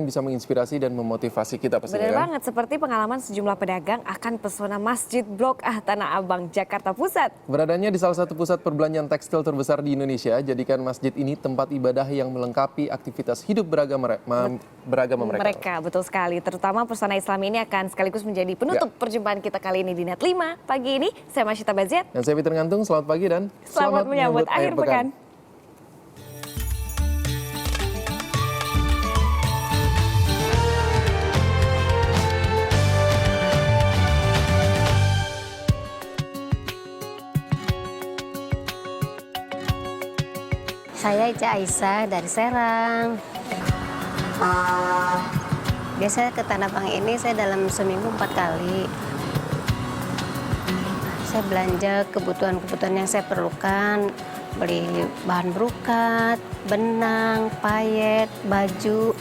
bisa menginspirasi dan memotivasi kita pastinya Benar kan? banget, seperti pengalaman sejumlah pedagang akan pesona Masjid Blok A Tanah Abang, Jakarta Pusat. Keberadaannya di salah satu pusat perbelanjaan tekstil terbesar di Indonesia, jadikan masjid ini tempat ibadah yang melengkapi aktivitas hidup beragama mereka. Betul sekali. Terutama pesona Islam ini akan sekaligus menjadi penutup perjumpaan kita kali ini di Net 5. Pagi ini, saya Masyita Baziat. Dan saya Peter Ngantung, selamat pagi dan Selamat menyambut akhir pekan. Saya Ica Aisyah dari Serang. Biasanya ke Tanah Abang ini saya dalam seminggu 4 kali. Saya belanja kebutuhan-kebutuhan yang saya perlukan, beli bahan berukat, benang, payet, baju.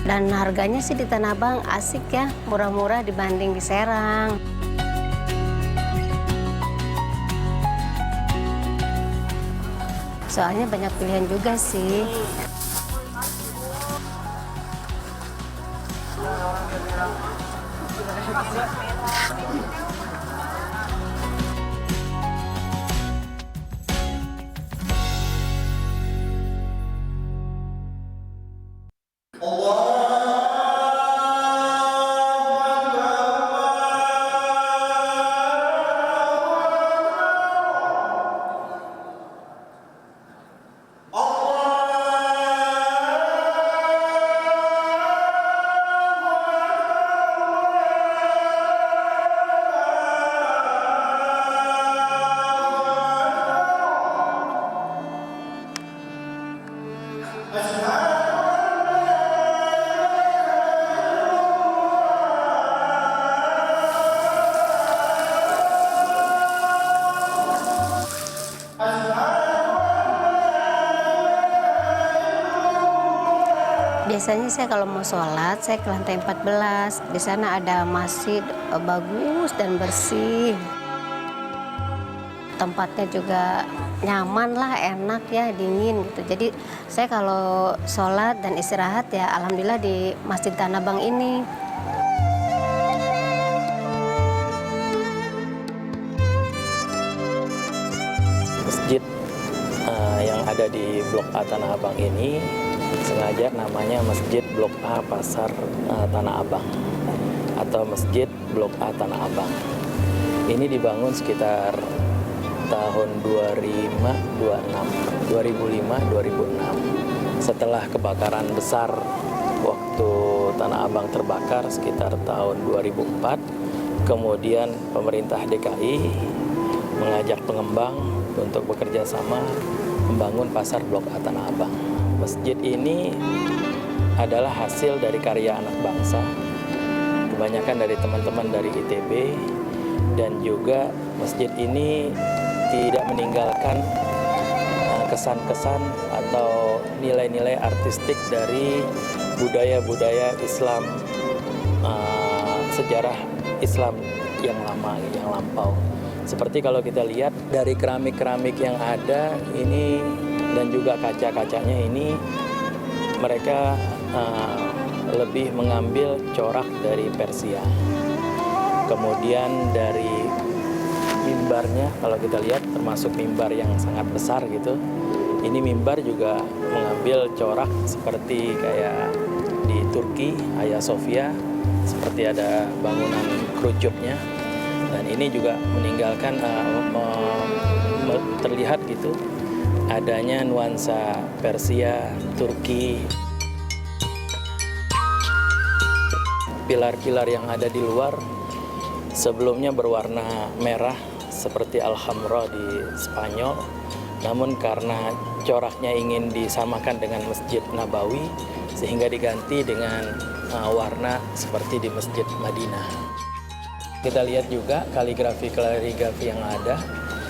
Dan harganya sih di Tanah Abang asik ya, murah-murah dibanding di Serang. Soalnya banyak pilihan juga sih. Biasanya saya kalau mau sholat, saya ke lantai 14. Di sana ada masjid bagus dan bersih. Tempatnya juga nyaman lah, enak ya, dingin gitu. Jadi saya kalau sholat dan istirahat ya alhamdulillah di Masjid Tanah Abang ini. Masjid yang ada di Blok A Tanah Abang ini sengaja namanya Masjid Blok A Pasar Tanah Abang atau Masjid Blok A Tanah Abang. Ini dibangun sekitar tahun 2005-2006. Setelah kebakaran besar waktu Tanah Abang terbakar sekitar tahun 2004, kemudian pemerintah DKI mengajak pengembang untuk bekerja sama membangun pasar Blok A Tanah Abang. Masjid ini adalah hasil dari karya anak bangsa, kebanyakan dari teman-teman dari ITB, dan juga masjid ini tidak meninggalkan kesan-kesan atau nilai-nilai artistik dari budaya-budaya Islam, sejarah Islam yang lama, yang lampau. Seperti kalau kita lihat dari keramik-keramik yang ada ini dan juga kaca-kacanya ini, mereka lebih mengambil corak dari Persia. Kemudian dari mimbarnya, kalau kita lihat termasuk mimbar yang sangat besar gitu, ini mimbar juga mengambil corak seperti kayak di Turki, Hagia Sophia, seperti ada bangunan kerucutnya. Dan ini juga meninggalkan terlihat gitu adanya nuansa Persia, Turki. Pilar-pilar yang ada di luar sebelumnya berwarna merah seperti Alhambra di Spanyol, namun karena coraknya ingin disamakan dengan Masjid Nabawi sehingga diganti dengan warna seperti di Masjid Madinah. Kita lihat juga kaligrafi-kaligrafi yang ada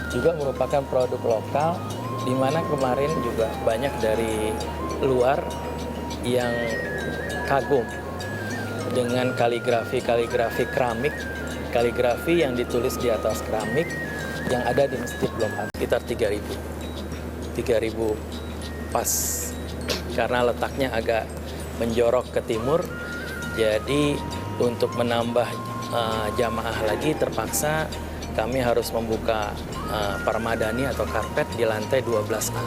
juga merupakan produk lokal, di mana kemarin juga banyak dari luar yang kagum dengan kaligrafi keramik, kaligrafi yang ditulis di atas keramik yang ada di Masjid Blok A, sekitar 3.000 pas karena letaknya agak menjorok ke timur. Jadi untuk menambah jamaah lagi terpaksa kami harus membuka parmadani atau karpet di lantai 12A.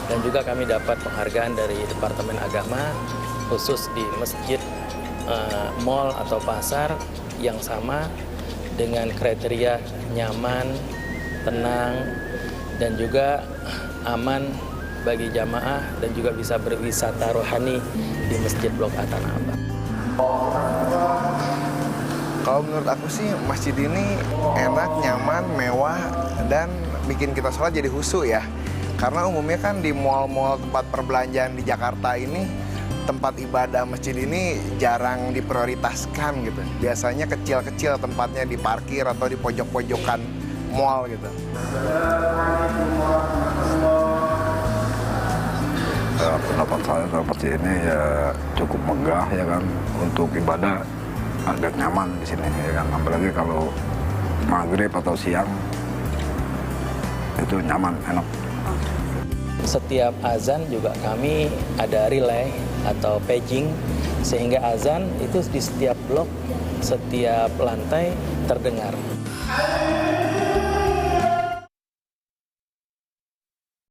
Dan juga kami dapat penghargaan dari Departemen Agama khusus di masjid, mall atau pasar yang sama dengan kriteria nyaman, tenang, dan juga aman bagi jamaah dan juga bisa berwisata rohani di Masjid Blok A Tanah Abang. Kalau menurut aku sih masjid ini enak, nyaman, mewah, dan bikin kita sholat jadi khusyuk ya. Karena umumnya kan di mal-mal tempat perbelanjaan di Jakarta ini, tempat ibadah masjid ini jarang diprioritaskan gitu. Biasanya kecil-kecil tempatnya di parkir atau di pojok-pojokan mal gitu. Pendapat saya seperti ini ya cukup megah ya kan, untuk ibadah agak nyaman di sini ya kan, apalagi kalau maghrib atau siang itu nyaman, enak. Setiap azan juga kami ada relay atau paging sehingga azan itu di setiap blok, setiap lantai terdengar.